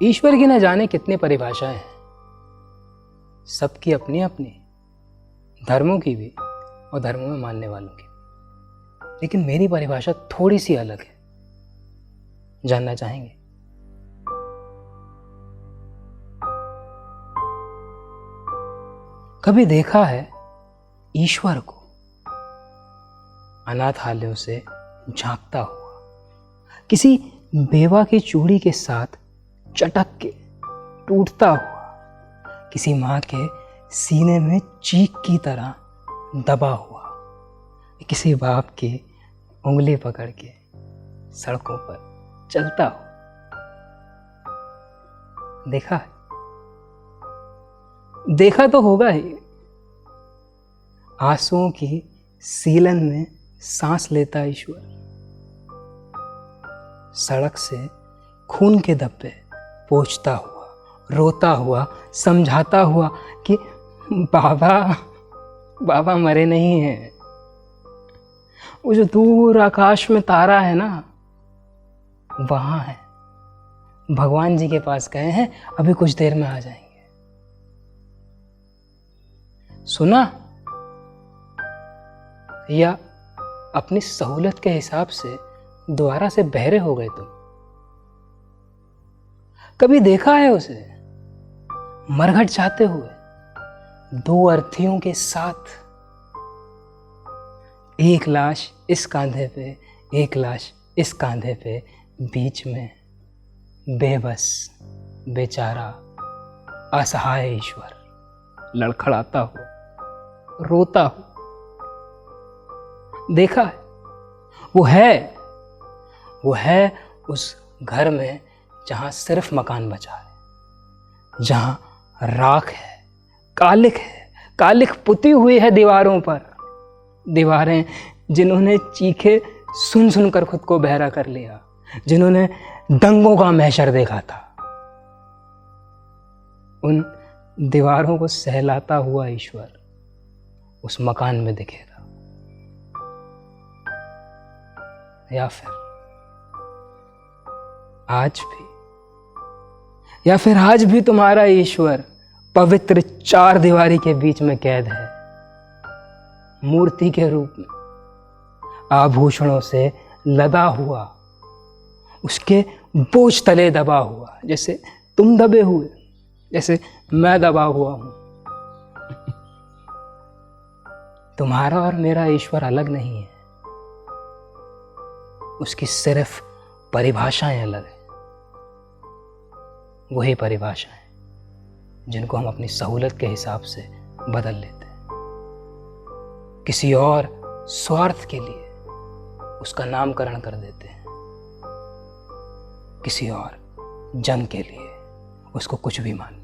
ईश्वर की न जाने कितनी परिभाषाएं हैं, सबकी अपनी अपनी, धर्मों की भी और धर्मों में मानने वालों की। लेकिन मेरी परिभाषा थोड़ी सी अलग है। जानना चाहेंगे? कभी देखा है ईश्वर को अनाथालयों से झांकता हुआ, किसी बेवा की चूड़ी के साथ चटक के टूटता हुआ, किसी माँ के सीने में चीख की तरह दबा हुआ, किसी बाप की उंगली पकड़ के सड़कों पर चलता हुआ? देखा है? देखा तो होगा ही। आंसुओं की सीलन में सांस लेता ईश्वर, सड़क से खून के धब्बे पोंछता हुआ, रोता हुआ, समझाता हुआ कि बाबा बाबा मरे नहीं हैं। वो जो दूर आकाश में तारा है ना, वहां है। भगवान जी के पास गए हैं, अभी कुछ देर में आ जाएंगे। सुना? या अपनी सहूलत के हिसाब से दोबारा से बहरे हो गए तुम? कभी देखा है उसे मरघट जाते हुए दो अर्थियों के साथ, एक लाश इस कांधे पे, एक लाश इस कांधे पे, बीच में बेबस बेचारा असहाय ईश्वर लड़खड़ाता हो, रोता हो? देखा है? वो है उस घर में जहां सिर्फ मकान बचा है, जहां राख है, कालिख पुती हुई है दीवारों पर, दीवारें जिन्होंने चीखे सुन सुनकर खुद को बहरा कर लिया, जिन्होंने दंगों का महशर देखा था। उन दीवारों को सहलाता हुआ ईश्वर उस मकान में दिखेगा। या फिर आज भी तुम्हारा ईश्वर पवित्र चार दीवारी के बीच में कैद है, मूर्ति के रूप में, आभूषणों से लदा हुआ, उसके बोझ तले दबा हुआ, जैसे तुम दबे हुए, जैसे मैं दबा हुआ हूं। तुम्हारा और मेरा ईश्वर अलग नहीं है, उसकी सिर्फ परिभाषाएं अलग है। वही परिभाषाएं जिनको हम अपनी सहूलत के हिसाब से बदल लेते हैं, किसी और स्वार्थ के लिए उसका नामकरण कर देते हैं, किसी और जंग के लिए उसको कुछ भी मान